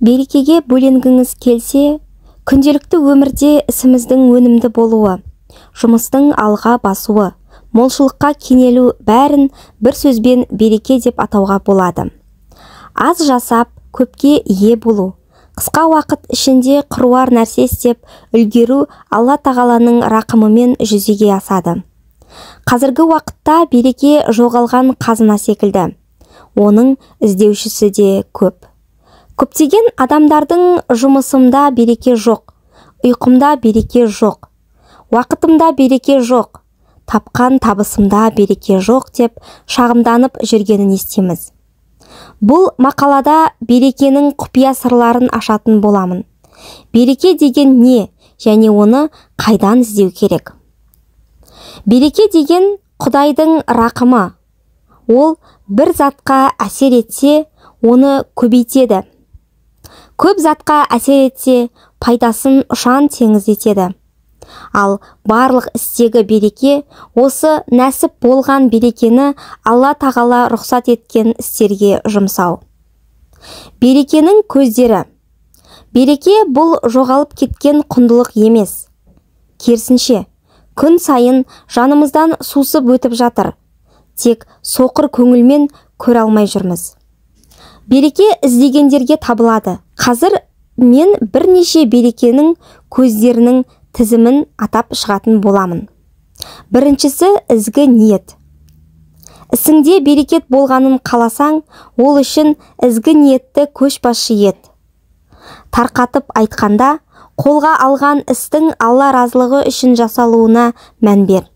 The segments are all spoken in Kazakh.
Берекеге бөленгіңіз келсе, күнделікті өмірде ісіміздің өнімді болуы, жұмыстың алға басуы, молшылыққа кенелу бәрін бір сөзбен береке деп атауға болады. Аз жасап, көпке ие болу, қысқа уақыт ішінде қыруар нәрсе істеп үлгеру Алла тағаланың рақымымен жүзеге асады. Қазіргі уақытта береке жоғалған қазына секілді. Оның іздеушісі де көп. Көптеген адамдардың жұмысымда береке жоқ, ұйқымда береке жоқ, уақытымда береке жоқ, тапқан табысымда береке жоқ деп шағымданып жүргенін естиміз. Бұл мақалада берекенің құпия сырларын ашатын боламын. Береке деген не және оны қайдан іздеу керек? Береке деген Құдайдың рақымы. Ол бір затқа әсер етсе, оны көбейтеді. Көп затқа әсер етсе, пайдасын ұшан теңіз етеді. Ал барлық істегі береке осы нәсіп болған берекені Алла тағала рұқсат еткен істерге жұмсау. Берекенің көздері. Береке бұл жоғалып кеткен құндылық емес. Керісінше, күн сайын жанымыздан сусып өтіп жатыр. Тек соқыр көңілмен көре алмай жүрміз. Береке іздегендерге табылады. Қазір мен бірнеше берекенің көздерінің тізімін атап шығатын боламын. Біріншісі ізгі ниет. Ісіңде берекет болғанын қаласаң, ол үшін ізгі ниетті көшбасшы ет. Тарқатып айтқанда, қолға алған істің Алла разылығы үшін жасалуына мән бер.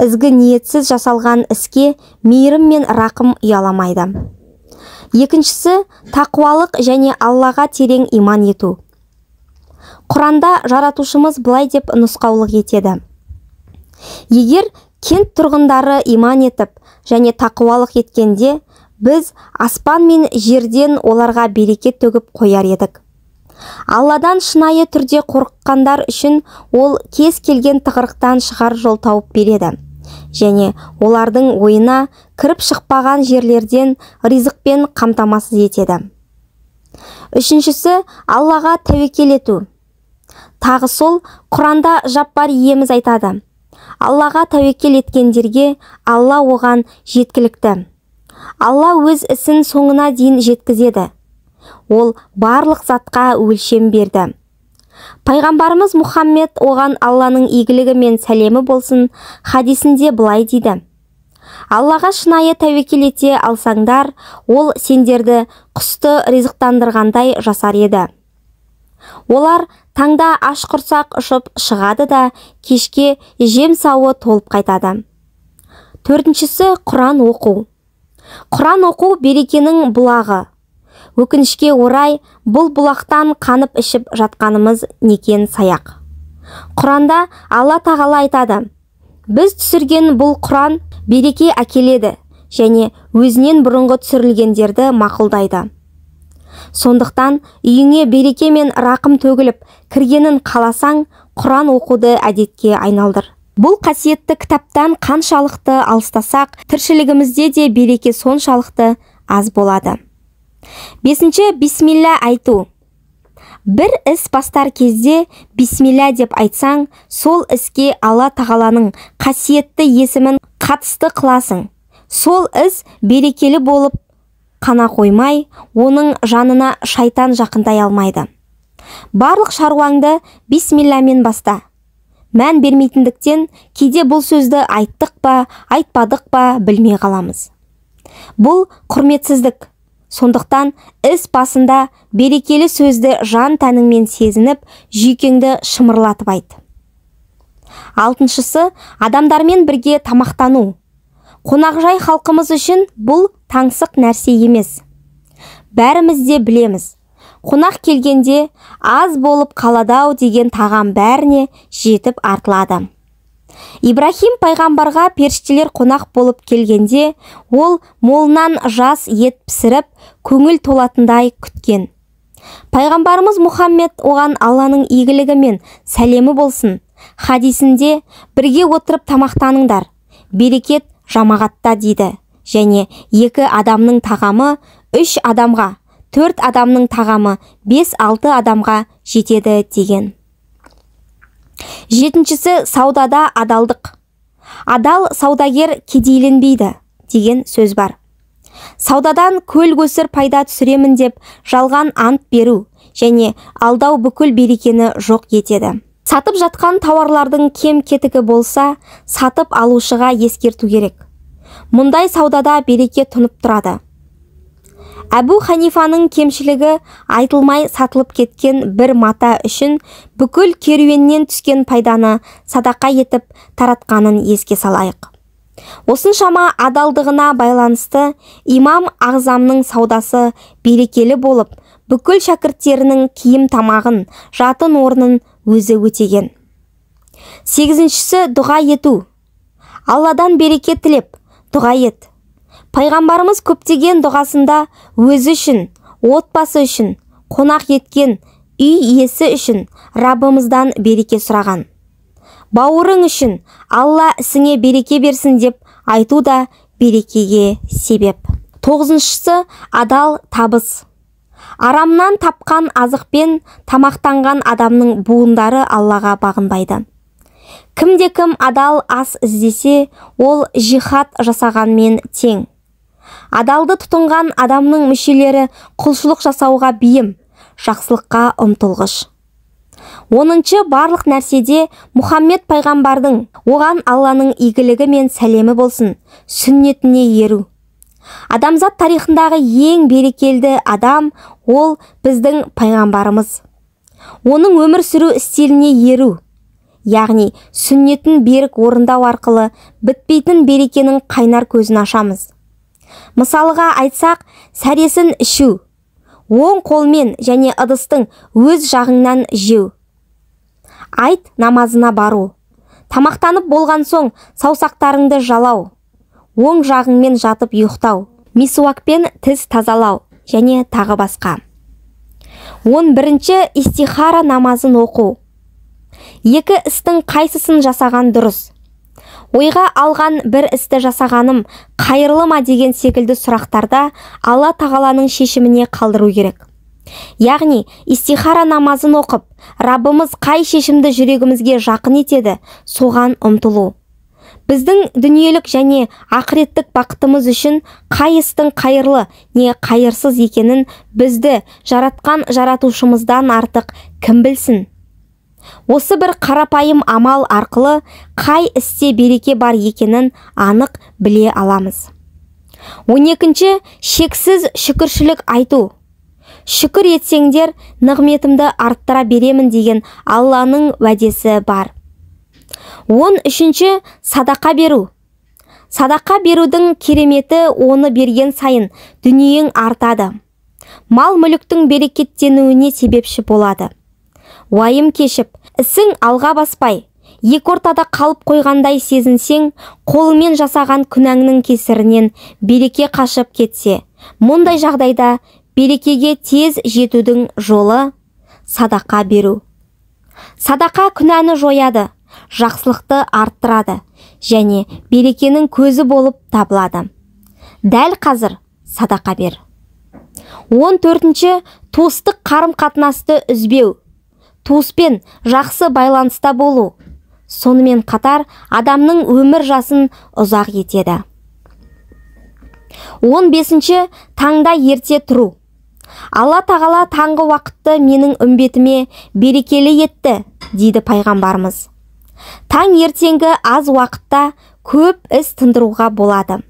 Ізгі ниетсіз жасалған іске мейірім мен рақым ұяламайды. Екіншісі тақуалық және Аллаға терең иман ету. Құранда жаратушымыз былай деп нұсқаулық етеді. Егер кент тұрғындары иман етіп және тақуалық еткенде, біз аспан мен жерден оларға берекет төгіп қояр едік. Алладан шынайы түрде қорыққандар үшін ол кез келген тығырықтан шығар жол тауып береді. Және олардың ойына кіріп шықпаған жерлерден ризықпен қамтамасыз етеді. Үшіншісі Аллаға тәуекел ету. Тағы сол Құранда Жаппар иеміз айтады. Аллаға тәуекел еткендерге Алла оған жеткілікті. Алла өз ісін соңына дейін жеткізеді. Ол барлық затқа өлшем берді. Пайғамбарымыз Мұхаммед оған Алланың игілігі мен сәлемі болсын хадисінде былай дейді. Аллаға шынайы тәуекел ете алсаңдар, ол сендерді құсты ризықтандырғандай жасар еді. Олар таңда аш құрсақ ұшып шығады да кешке жем сауы толып қайтады. Төртіншісі Құран оқу. Құран оқу берекенің бұлағы. Өкінішке орай, бұл бұлақтан қанып ішіп жатқанымыз некен саяқ. Құранда Алла тағала айтады. Біз түсірген бұл Құран береке әкеледі және өзінен бұрынғы түсірілгендерді мақұлдайды. Сондықтан үйіңе береке мен рақым төгіліп кіргенін қаласаң, Құран оқуды әдетке айналдыр. Бұл қасиетті кітаптан қаншалықты алыстасақ, тіршілігімізде де береке соншалықты аз болады. Бесінші, бисмилля айту. Бір іс бастар кезде бисмилля деп айтсаң, сол іске Алла тағаланың қасиетті есімін қатысты қыласың. Сол іс берекелі болып қана қоймай, оның жанына шайтан жақындай алмайды. Барлық шаруаңды бисмиллямен баста. Мән бермейтіндіктен кейде бұл сөзді айттық па, айтпадық па білмей қаламыз. Бұл құрметсіздік. Сондықтан іс басында берекелі сөзді жан тәніңмен сезініп, жүйкеңді шымырлатып айт. Алтыншысы, адамдармен бірге тамақтану. Қонақжай халқымыз үшін бұл таңсық нәрсе емес. Бәріміз де білеміз. Қонақ келгенде аз болып қалады-ау деген тағам бәріне жетіп артылады. Ибрахим пайғамбарға періштелер қонақ болып келгенде, ол молынан жас ет пісіріп, көңіл толатындай күткен. Пайғамбарымыз Мұхаммед оған Алланың игілігі мен сәлемі болсын хадисінде бірге отырып тамақтаныңдар, берекет жамағатта дейді. Және екі адамның тағамы 3 адамға, 4 адамның тағамы 5-6 адамға жетеді деген. Жетіншісі саудада адалдық. Адал саудагер кедейленбейді деген сөз бар. Саудадан көл-көсір пайда түсіремін деп жалған ант беру және алдау бүкіл берекені жоқ етеді. Сатып жатқан тауарлардың кем-кетігі болса, сатып алушыға ескерту керек. Мұндай саудада береке тұнып тұрады. Әбу Ханифаның кемшілігі айтылмай сатылып кеткен бір мата үшін бүкіл керуеннен түскен пайданы садақа етіп таратқанын еске салайық. Осыншама адалдығына байланысты имам Ағзамның саудасы берекелі болып, бүкіл шәкірттерінің киім тамағын, жатын орнын өзі өтеген. 8-шісі дұға ету. Алладан береке тілеп, дұға ет. Пайғамбарымыз көптеген дұғасында өзі үшін, отбасы үшін, қонақ еткен үй иесі үшін Раббымыздан береке сұраған. Бауырың үшін Алла ісіңе береке берсін деп айту да берекеге себеп. 9-шысы адал табыс. Арамнан тапқан азықпен тамақтанған адамның буындары Аллаға бағынбайды. Кімде-кім адал ас іздесе, ол жихад жасағанмен тең. Адалды тұтынған адамның мүшелері құлшылық жасауға бейім, жақсылыққа ұмтылғыш. 10-шы барлық нәрседе Мұхаммед пайғамбардың, оған Алланың игілігі мен сәлемі болсын, сүннетіне еру. Адамзат тарихындағы ең берекелді адам ол біздің пайғамбарымыз. Оның өмір сүру стиліне еру, яғни сүннетін берік орындау арқылы бітпейтін берекенің қайнар көзін ашамыз. Мысалға айтсақ, сәресін ішу, оң қолмен және ыдыстың өз жағыңнан жеу. Айт намазына бару, тамақтанып болған соң саусақтарыңды жалау, оң жағыңмен жатып ұйықтау, мисуакпен тіс тазалау және тағы басқа. 11-ші истихара намазын оқу. Екі істің қайсысын жасаған дұрыс? Ойға алған бір істі жасағаным қайырлы ма деген секілді сұрақтарда Алла тағаланың шешіміне қалдыру керек. Яғни, истихара намазын оқып, Раббымыз қай шешімді жүрегімізге жақын етеді, соған ұмтылу. Біздің дүниелік және ақыреттік бақытымыз үшін қай істің қайырлы не қайырсыз екенін бізді жаратқан жаратушымыздан артық кім білсін? Осы бір қарапайым амал арқылы қай істе береке бар екенін анық біле аламыз. 12-ші шексіз шүкіршілік айту. Шүкір етсеңдер, нығметімді арттыра беремін деген Алланың уәдесі бар. 13-ші садақа беру. Садақа берудің кереметі оны берген сайын дүниең артады. Мал-мүліктің берекеттенуіне себепші болады. Уайым кешіп, ісің алға баспай, екі ортада қалып қойғандай сезінсең, қолымен жасаған күнәңнің кесірінен береке қашып кетсе, мұндай жағдайда берекеге тез жетудің жолы садақа беру. Садақа күнәні жояды, жақсылықты арттырады және берекенің көзі болып табылады. Дәл қазір садақа бер. 14-ші туыстық қарым-қатынасты үзбеу. Туыспен жақсы байланыста болу. Сонымен қатар адамның өмір жасын ұзақ етеді. 15-ші таңда ерте тұру. Алла тағала таңғы уақытты менің үмбетіме берекелі етті, дейді пайғамбарымыз. Таң ертеңгі аз уақытта көп іс тындыруға болады.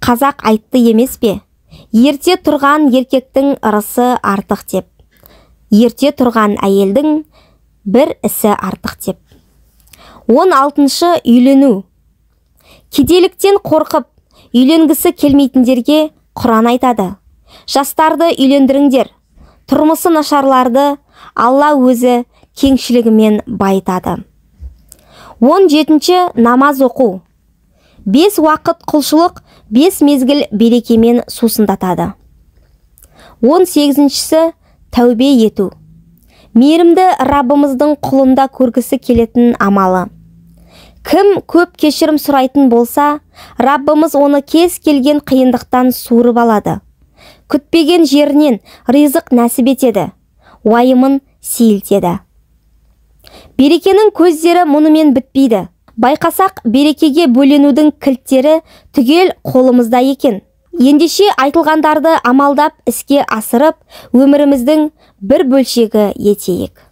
Қазақ айтты емес пе? Ерте тұрған еркектің ырысы артық деп. Ерте тұрған әйелдің бір ісі артық деп. 16-шы үйлену. Кедейліктен қорқып, үйленгісі келмейтіндерге Құран айтады. Жастарды үйлендіріңдер, тұрмысы нашарларды Алла өзі кеңшілігімен байытады. 17-ші намаз оқу. 5 уақыт құлшылық 5 мезгіл берекемен сусындатады. 18-шісі тәубе ету. Мейірімді Раббымыздың құлында көргісі келетін амалы. Кім көп кешірім сұрайтын болса, Раббымыз оны кез келген қиындықтан суырып алады. күтпеген жерінен ризық нәсіп етеді, уайымын сейілтеді. Берекенің көздері мұнымен бітпейді. Байқасақ, берекеге бөленудің кілттері түгел қолымызда екен. Ендеше айтылғандарды амалдап іске асырып, өміріміздің бір бөлшегі етейік.